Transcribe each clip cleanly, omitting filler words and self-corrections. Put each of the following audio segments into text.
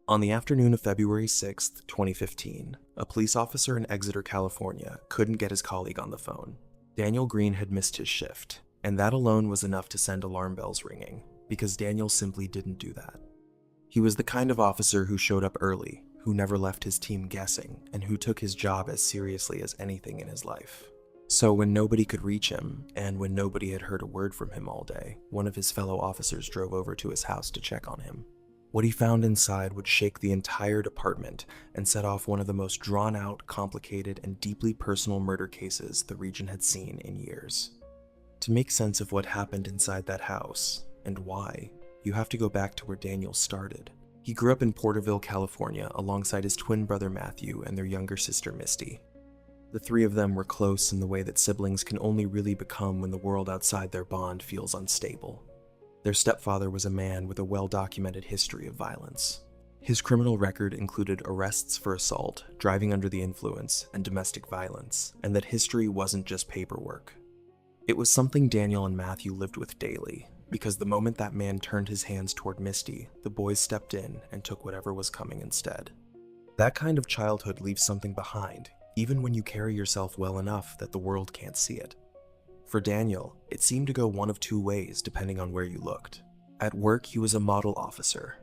On the afternoon of February 6th, 2015, a police officer in Exeter, California, couldn't get his colleague on the phone. Daniel Green had missed his shift, and that alone was enough to send alarm bells ringing, because Daniel simply didn't do that. He was the kind of officer who showed up early, who never left his team guessing, and who took his job as seriously as anything in his life. So when nobody could reach him, and when nobody had heard a word from him all day, one of his fellow officers drove over to his house to check on him. What he found inside would shake the entire department and set off one of the most drawn-out, complicated, and deeply personal murder cases the region had seen in years. To make sense of what happened inside that house, and why, you have to go back to where Daniel started. He grew up in Porterville, California, alongside his twin brother Matthew and their younger sister Misty. The three of them were close in the way that siblings can only really become when the world outside their bond feels unstable. Their stepfather was a man with a well-documented history of violence. His criminal record included arrests for assault, driving under the influence, and domestic violence, and that history wasn't just paperwork. It was something Daniel and Matthew lived with daily, because the moment that man turned his hands toward Misty, the boys stepped in and took whatever was coming instead. That kind of childhood leaves something behind, even when you carry yourself well enough that the world can't see it. For Daniel, it seemed to go one of two ways depending on where you looked. At work, he was a model officer.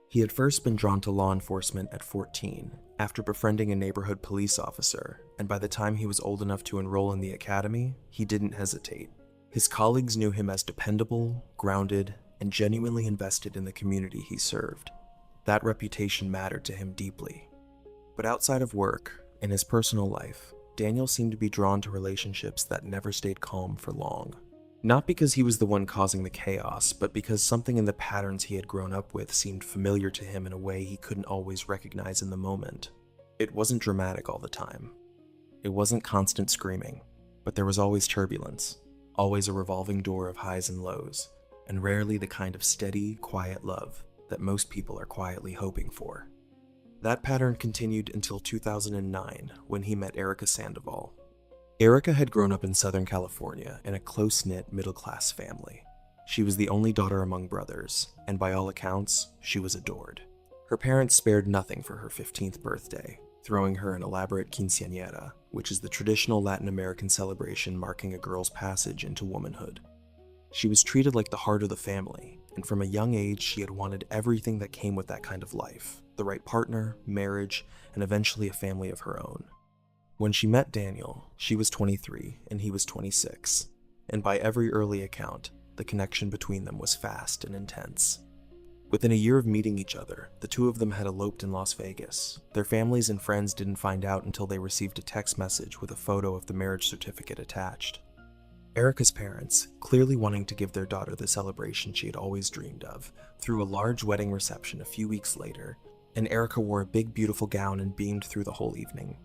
He had first been drawn to law enforcement at 14, after befriending a neighborhood police officer, and by the time he was old enough to enroll in the academy, he didn't hesitate. His colleagues knew him as dependable, grounded, and genuinely invested in the community he served. That reputation mattered to him deeply. But outside of work, in his personal life, Daniel seemed to be drawn to relationships that never stayed calm for long. Not because he was the one causing the chaos, but because something in the patterns he had grown up with seemed familiar to him in a way he couldn't always recognize in the moment. It wasn't dramatic all the time. It wasn't constant screaming, but there was always turbulence, always a revolving door of highs and lows, and rarely the kind of steady, quiet love that most people are quietly hoping for. That pattern continued until 2009, when he met Erica Sandoval. Erica had grown up in Southern California in a close-knit middle-class family. She was the only daughter among brothers, and by all accounts, she was adored. Her parents spared nothing for her 15th birthday, throwing her an elaborate quinceañera, which is the traditional Latin American celebration marking a girl's passage into womanhood. She was treated like the heart of the family, and from a young age she had wanted everything that came with that kind of life: the right partner, marriage, and eventually a family of her own. When she met Daniel, she was 23 and he was 26, and by every early account, the connection between them was fast and intense. Within a year of meeting each other, the two of them had eloped in Las Vegas. Their families and friends didn't find out until they received a text message with a photo of the marriage certificate attached. Erica's parents, clearly wanting to give their daughter the celebration she had always dreamed of, threw a large wedding reception a few weeks later, and Erica wore a big, beautiful gown and beamed through the whole evening.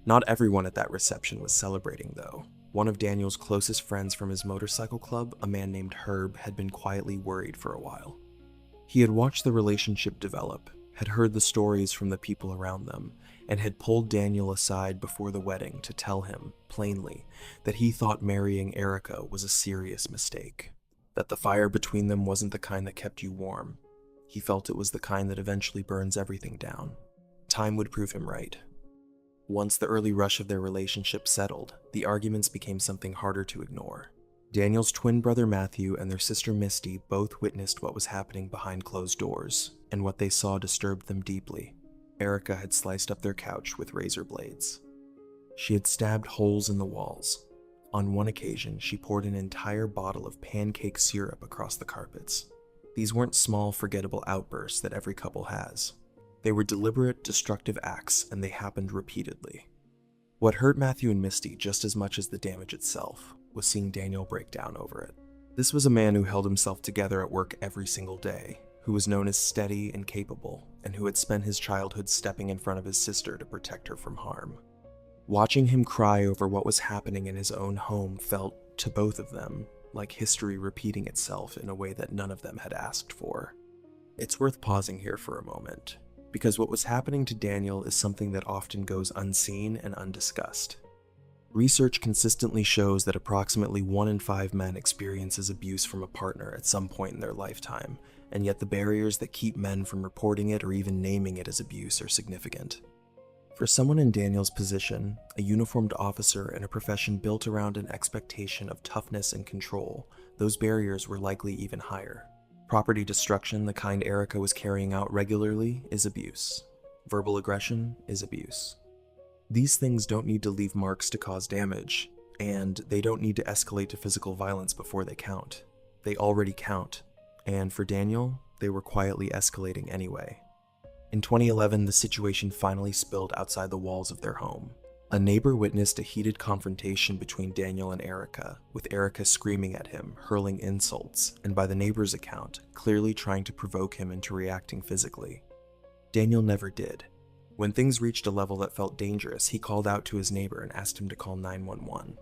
Not everyone at that reception was celebrating, though. One of Daniel's closest friends from his motorcycle club, a man named Herb, had been quietly worried for a while. He had watched the relationship develop, had heard the stories from the people around them, and had pulled Daniel aside before the wedding to tell him, plainly, that he thought marrying Erica was a serious mistake, that the fire between them wasn't the kind that kept you warm. He felt it was the kind that eventually burns everything down. Time would prove him right. Once the early rush of their relationship settled, the arguments became something harder to ignore. Daniel's twin brother Matthew and their sister Misty both witnessed what was happening behind closed doors, and what they saw disturbed them deeply. Erica had sliced up their couch with razor blades. She had stabbed holes in the walls. On one occasion, she poured an entire bottle of pancake syrup across the carpets. These weren't small, forgettable outbursts that every couple has. They were deliberate, destructive acts, and they happened repeatedly. What hurt Matthew and Misty just as much as the damage itself was seeing Daniel break down over it. This was a man who held himself together at work every single day, who was known as steady and capable, and who had spent his childhood stepping in front of his sister to protect her from harm. Watching him cry over what was happening in his own home felt, to both of them, like history repeating itself in a way that none of them had asked for. It's worth pausing here for a moment, because what was happening to Daniel is something that often goes unseen and undiscussed. Research consistently shows that approximately 1 in 5 men experiences abuse from a partner at some point in their lifetime, and yet the barriers that keep men from reporting it or even naming it as abuse are significant. For someone in Daniel's position, a uniformed officer in a profession built around an expectation of toughness and control, those barriers were likely even higher. Property destruction, the kind Erica was carrying out regularly, is abuse. Verbal aggression is abuse. These things don't need to leave marks to cause damage, and they don't need to escalate to physical violence before they count. They already count, and for Daniel, they were quietly escalating anyway. In 2011, the situation finally spilled outside the walls of their home. A neighbor witnessed a heated confrontation between Daniel and Erica, with Erica screaming at him, hurling insults, and by the neighbor's account, clearly trying to provoke him into reacting physically. Daniel never did. When things reached a level that felt dangerous, he called out to his neighbor and asked him to call 911.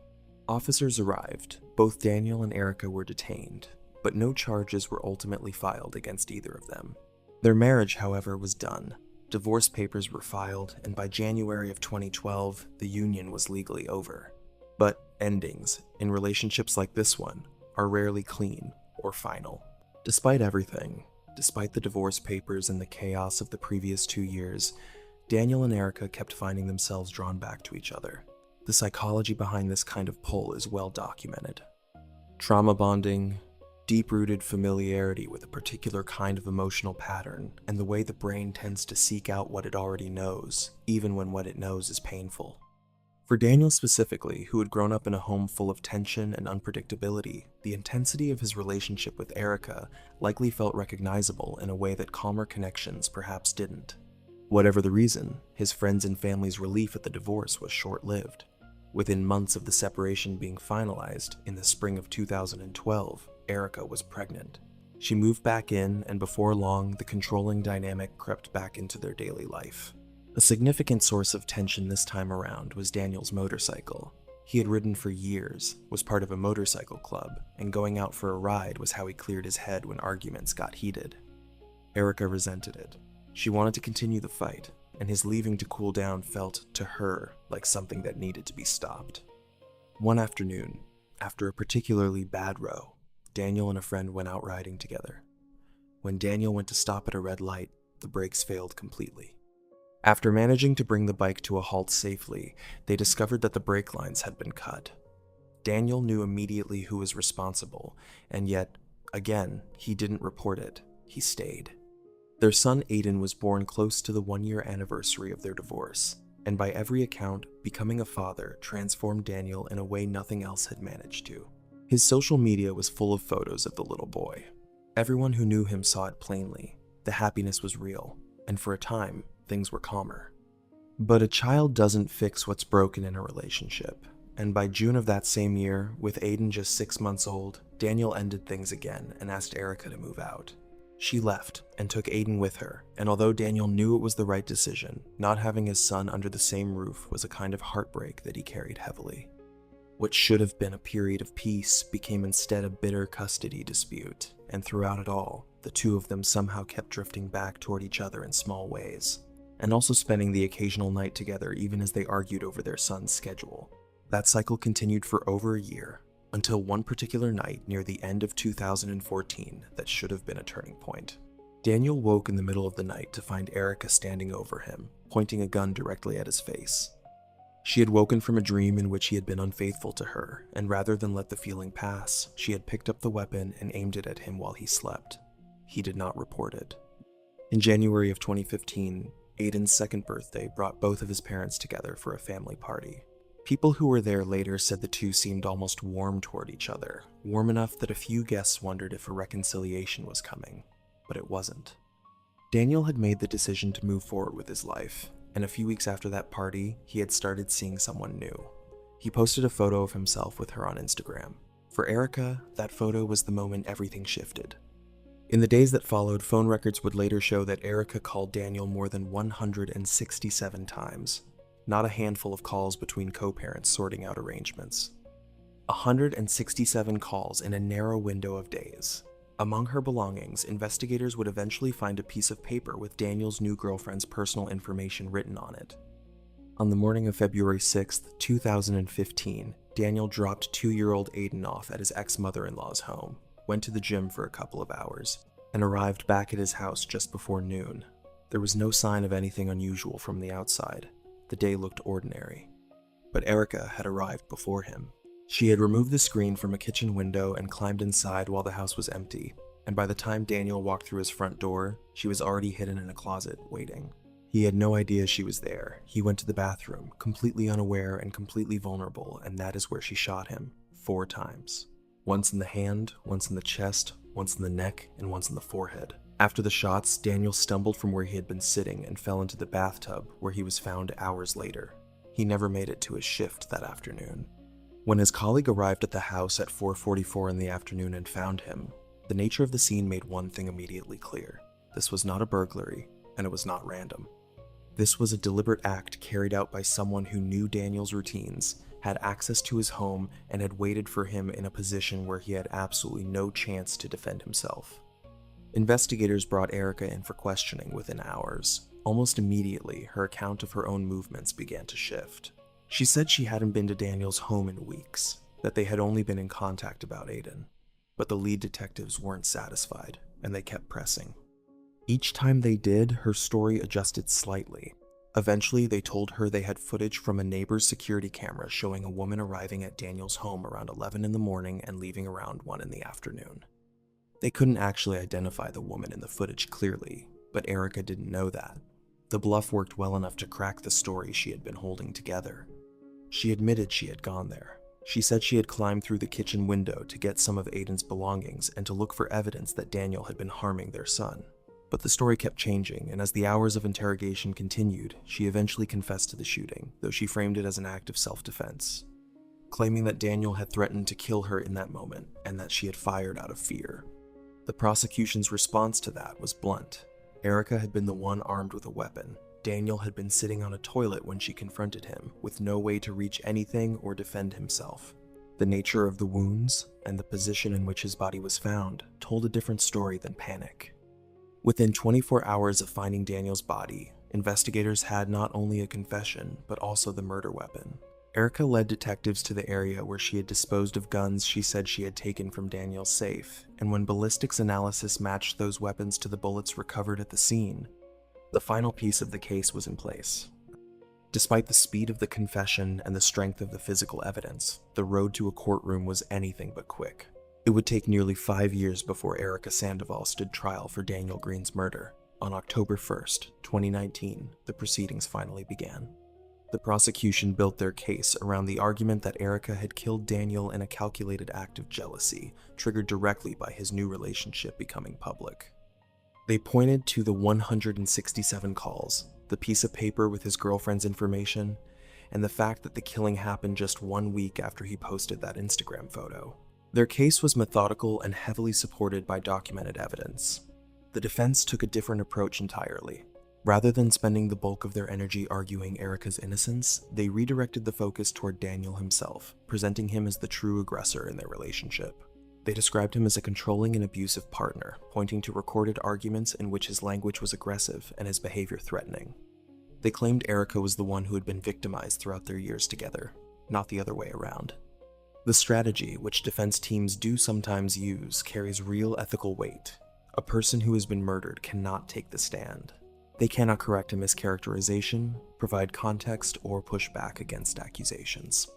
Officers arrived. Both Daniel and Erica were detained, but no charges were ultimately filed against either of them. Their marriage, however, was done. Divorce papers were filed, and by January of 2012, the union was legally over. But endings, in relationships like this one, are rarely clean or final. Despite everything, despite the divorce papers and the chaos of the previous 2 years, Daniel and Erica kept finding themselves drawn back to each other. The psychology behind this kind of pull is well documented. Trauma bonding, deep-rooted familiarity with a particular kind of emotional pattern, and the way the brain tends to seek out what it already knows, even when what it knows is painful. For Daniel specifically, who had grown up in a home full of tension and unpredictability, the intensity of his relationship with Erica likely felt recognizable in a way that calmer connections perhaps didn't. Whatever the reason, his friends and family's relief at the divorce was short-lived. Within months of the separation being finalized, in the spring of 2012, Erica was pregnant. She moved back in, and before long, the controlling dynamic crept back into their daily life. A significant source of tension this time around was Daniel's motorcycle. He had ridden for years, was part of a motorcycle club, and going out for a ride was how he cleared his head when arguments got heated. Erica resented it. She wanted to continue the fight, and his leaving to cool down felt, to her, like something that needed to be stopped. One afternoon, after a particularly bad row, Daniel and a friend went out riding together. When Daniel went to stop at a red light, the brakes failed completely. After managing to bring the bike to a halt safely, they discovered that the brake lines had been cut. Daniel knew immediately who was responsible, and yet, again, he didn't report it. He stayed. Their son Aiden was born close to the 1-year anniversary of their divorce, and by every account, becoming a father transformed Daniel in a way nothing else had managed to. His social media was full of photos of the little boy. Everyone who knew him saw it plainly. The happiness was real, and for a time, things were calmer. But a child doesn't fix what's broken in a relationship, and by June of that same year, with Aiden just 6 months old, Daniel ended things again and asked Erica to move out. She left and took Aiden with her, and although Daniel knew it was the right decision, not having his son under the same roof was a kind of heartbreak that he carried heavily. What should have been a period of peace became instead a bitter custody dispute, and throughout it all, the two of them somehow kept drifting back toward each other in small ways, and also spending the occasional night together even as they argued over their son's schedule. That cycle continued for over a year, until one particular night near the end of 2014 that should have been a turning point. Daniel woke in the middle of the night to find Erica standing over him, pointing a gun directly at his face. She had woken from a dream in which he had been unfaithful to her, and rather than let the feeling pass, she had picked up the weapon and aimed it at him while he slept. He did not report it. In January of 2015, Aiden's second birthday brought both of his parents together for a family party. People who were there later said the two seemed almost warm toward each other, warm enough that a few guests wondered if a reconciliation was coming, but it wasn't. Daniel had made the decision to move forward with his life, and a few weeks after that party, he had started seeing someone new. He posted a photo of himself with her on Instagram. For Erica, that photo was the moment everything shifted. In the days that followed, phone records would later show that Erica called Daniel more than 167 times, not a handful of calls between co-parents sorting out arrangements. 167 calls in a narrow window of days. Among her belongings, investigators would eventually find a piece of paper with Daniel's new girlfriend's personal information written on it. On the morning of February 6, 2015, Daniel dropped 2-year-old Aiden off at his ex-mother-in-law's home, went to the gym for a couple of hours, and arrived back at his house just before noon. There was no sign of anything unusual from the outside. The day looked ordinary. But Erica had arrived before him. She had removed the screen from a kitchen window and climbed inside while the house was empty, and by the time Daniel walked through his front door, she was already hidden in a closet, waiting. He had no idea she was there. He went to the bathroom, completely unaware and completely vulnerable, and that is where she shot him, 4 times. Once in the hand, once in the chest, once in the neck, and once in the forehead. After the shots, Daniel stumbled from where he had been sitting and fell into the bathtub, where he was found hours later. He never made it to his shift that afternoon. When his colleague arrived at the house at 4:44 in the afternoon and found him, the nature of the scene made one thing immediately clear. This was not a burglary, and it was not random. This was a deliberate act carried out by someone who knew Daniel's routines, had access to his home, and had waited for him in a position where he had absolutely no chance to defend himself. Investigators brought Erica in for questioning within hours. Almost immediately, her account of her own movements began to shift. She said she hadn't been to Daniel's home in weeks, that they had only been in contact about Aiden. But the lead detectives weren't satisfied, and they kept pressing. Each time they did, her story adjusted slightly. Eventually, they told her they had footage from a neighbor's security camera showing a woman arriving at Daniel's home around 11 in the morning and leaving around 1 in the afternoon. They couldn't actually identify the woman in the footage clearly, but Erica didn't know that. The bluff worked well enough to crack the story she had been holding together. She admitted she had gone there. She said she had climbed through the kitchen window to get some of Aiden's belongings and to look for evidence that Daniel had been harming their son. But the story kept changing, and as the hours of interrogation continued, she eventually confessed to the shooting, though she framed it as an act of self-defense, claiming that Daniel had threatened to kill her in that moment and that she had fired out of fear. The prosecution's response to that was blunt. Erica had been the one armed with a weapon. Daniel had been sitting on a toilet when she confronted him, with no way to reach anything or defend himself. The nature of the wounds, and the position in which his body was found, told a different story than panic. Within 24 hours of finding Daniel's body, investigators had not only a confession, but also the murder weapon. Erica led detectives to the area where she had disposed of guns she said she had taken from Daniel's safe, and when ballistics analysis matched those weapons to the bullets recovered at the scene, the final piece of the case was in place. Despite the speed of the confession and the strength of the physical evidence, the road to a courtroom was anything but quick. It would take nearly 5 years before Erica Sandoval stood trial for Daniel Green's murder. On October 1st, 2019, the proceedings finally began. The prosecution built their case around the argument that Erica had killed Daniel in a calculated act of jealousy, triggered directly by his new relationship becoming public. They pointed to the 167 calls, the piece of paper with his girlfriend's information, and the fact that the killing happened just 1 week after he posted that Instagram photo. Their case was methodical and heavily supported by documented evidence. The defense took a different approach entirely. Rather than spending the bulk of their energy arguing Erica's innocence, they redirected the focus toward Daniel himself, presenting him as the true aggressor in their relationship. They described him as a controlling and abusive partner, pointing to recorded arguments in which his language was aggressive and his behavior threatening. They claimed Erica was the one who had been victimized throughout their years together, not the other way around. The strategy, which defense teams do sometimes use, carries real ethical weight. A person who has been murdered cannot take the stand. They cannot correct a mischaracterization, provide context, or push back against accusations.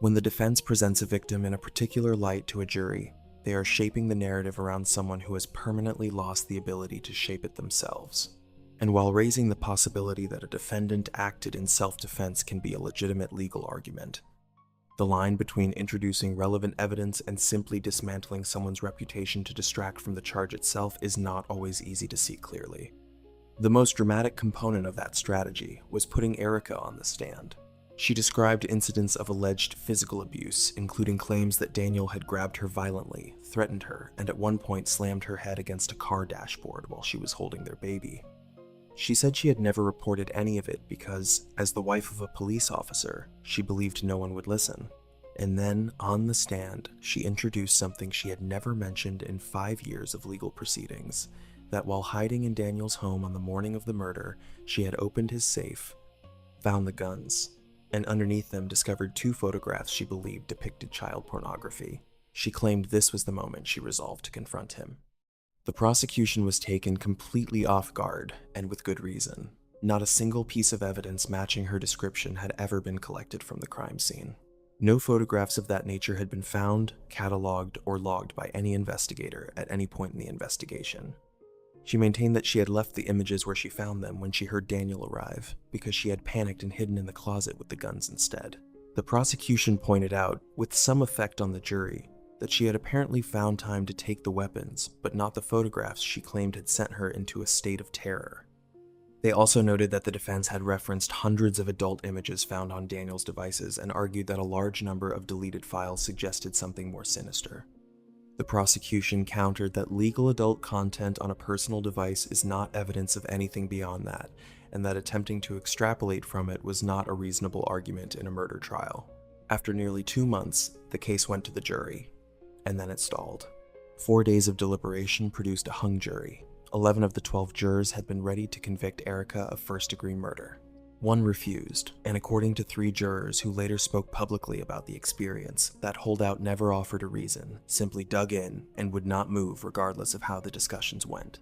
When the defense presents a victim in a particular light to a jury, they are shaping the narrative around someone who has permanently lost the ability to shape it themselves. And while raising the possibility that a defendant acted in self-defense can be a legitimate legal argument, the line between introducing relevant evidence and simply dismantling someone's reputation to distract from the charge itself is not always easy to see clearly. The most dramatic component of that strategy was putting Erica on the stand. She described incidents of alleged physical abuse, including claims that Daniel had grabbed her violently, threatened her, and at one point slammed her head against a car dashboard while she was holding their baby. She said she had never reported any of it because, as the wife of a police officer, she believed no one would listen. And then, on the stand, she introduced something she had never mentioned in 5 years of legal proceedings, that while hiding in Daniel's home on the morning of the murder, she had opened his safe, found the guns, and underneath them discovered 2 photographs she believed depicted child pornography. She claimed this was the moment she resolved to confront him. The prosecution was taken completely off guard, and with good reason. Not a single piece of evidence matching her description had ever been collected from the crime scene. No photographs of that nature had been found, cataloged, or logged by any investigator at any point in the investigation. She maintained that she had left the images where she found them when she heard Daniel arrive, because she had panicked and hidden in the closet with the guns instead. The prosecution pointed out, with some effect on the jury, that she had apparently found time to take the weapons, but not the photographs she claimed had sent her into a state of terror. They also noted that the defense had referenced hundreds of adult images found on Daniel's devices and argued that a large number of deleted files suggested something more sinister. The prosecution countered that legal adult content on a personal device is not evidence of anything beyond that, and that attempting to extrapolate from it was not a reasonable argument in a murder trial. After nearly 2 months, the case went to the jury, and then it stalled. 4 days of deliberation produced a hung jury. 11 of the 12 jurors had been ready to convict Erica of first-degree murder. 1 refused, and according to 3 jurors who later spoke publicly about the experience, that holdout never offered a reason, simply dug in, and would not move regardless of how the discussions went.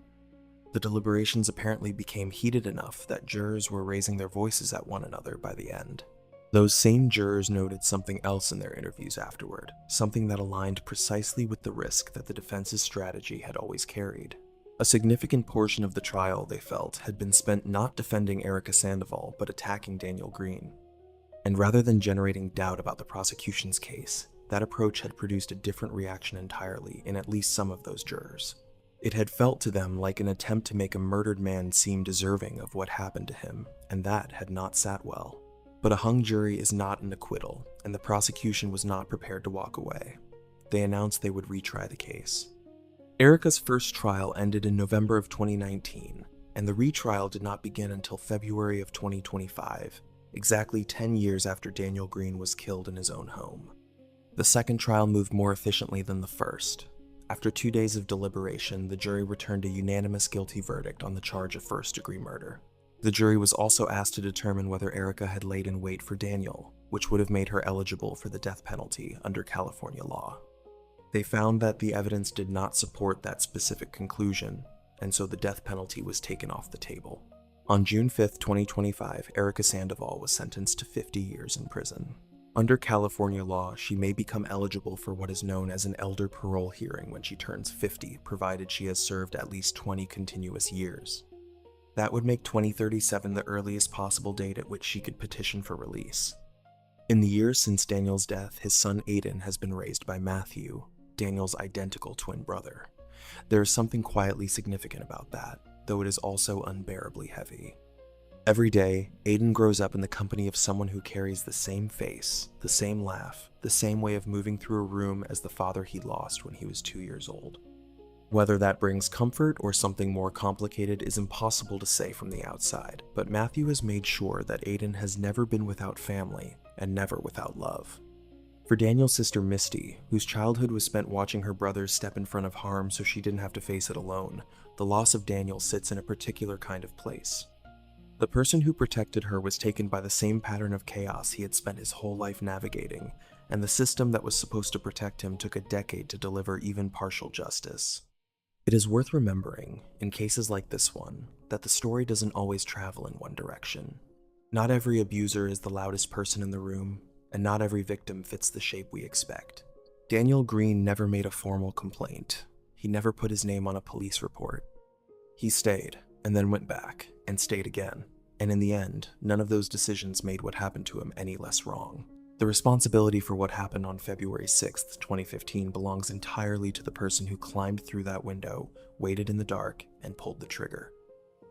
The deliberations apparently became heated enough that jurors were raising their voices at one another by the end. Those same jurors noted something else in their interviews afterward, something that aligned precisely with the risk that the defense's strategy had always carried. A significant portion of the trial, they felt, had been spent not defending Erica Sandoval, but attacking Daniel Green. And rather than generating doubt about the prosecution's case, that approach had produced a different reaction entirely in at least some of those jurors. It had felt to them like an attempt to make a murdered man seem deserving of what happened to him, and that had not sat well. But a hung jury is not an acquittal, and the prosecution was not prepared to walk away. They announced they would retry the case. Erica's first trial ended in November of 2019, and the retrial did not begin until February of 2025, exactly 10 years after Daniel Green was killed in his own home. The second trial moved more efficiently than the first. After 2 days of deliberation, the jury returned a unanimous guilty verdict on the charge of first-degree murder. The jury was also asked to determine whether Erica had laid in wait for Daniel, which would have made her eligible for the death penalty under California law. They found that the evidence did not support that specific conclusion, and so the death penalty was taken off the table. On June 5, 2025, Erica Sandoval was sentenced to 50 years in prison. Under California law, she may become eligible for what is known as an elder parole hearing when she turns 50, provided she has served at least 20 continuous years. That would make 2037 the earliest possible date at which she could petition for release. In the years since Daniel's death, his son Aiden has been raised by Matthew, Daniel's identical twin brother. There is something quietly significant about that, though it is also unbearably heavy. Every day, Aiden grows up in the company of someone who carries the same face, the same laugh, the same way of moving through a room as the father he lost when he was 2 years old. Whether that brings comfort or something more complicated is impossible to say from the outside, but Matthew has made sure that Aiden has never been without family and never without love. For Daniel's sister Misty, whose childhood was spent watching her brothers step in front of harm so she didn't have to face it alone, the loss of Daniel sits in a particular kind of place. The person who protected her was taken by the same pattern of chaos he had spent his whole life navigating, and the system that was supposed to protect him took a decade to deliver even partial justice. It is worth remembering, in cases like this one, that the story doesn't always travel in one direction. Not every abuser is the loudest person in the room, and not every victim fits the shape we expect. Daniel Green never made a formal complaint. He never put his name on a police report. He stayed, and then went back, and stayed again, and in the end, none of those decisions made what happened to him any less wrong. The responsibility for what happened on February 6, 2015 belongs entirely to the person who climbed through that window, waited in the dark, and pulled the trigger.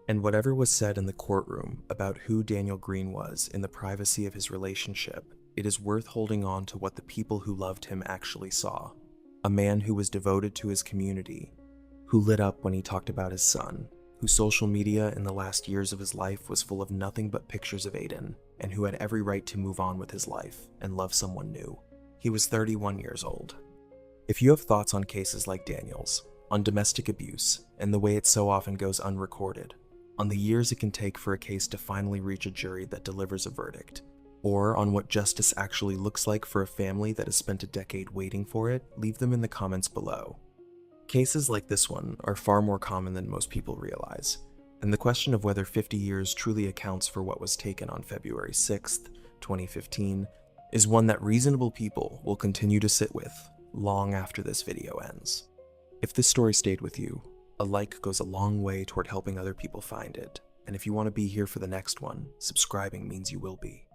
And whatever was said in the courtroom about who Daniel Green was in the privacy of his relationship, it is worth holding on to what the people who loved him actually saw. A man who was devoted to his community, who lit up when he talked about his son, whose social media in the last years of his life was full of nothing but pictures of Aiden, and who had every right to move on with his life and love someone new. He was 31 years old. If you have thoughts on cases like Daniel's, on domestic abuse, and the way it so often goes unrecorded, on the years it can take for a case to finally reach a jury that delivers a verdict, or on what justice actually looks like for a family that has spent a decade waiting for it, leave them in the comments below. Cases like this one are far more common than most people realize, and the question of whether 50 years truly accounts for what was taken on February 6th, 2015, is one that reasonable people will continue to sit with long after this video ends. If this story stayed with you, a like goes a long way toward helping other people find it, and if you want to be here for the next one, subscribing means you will be.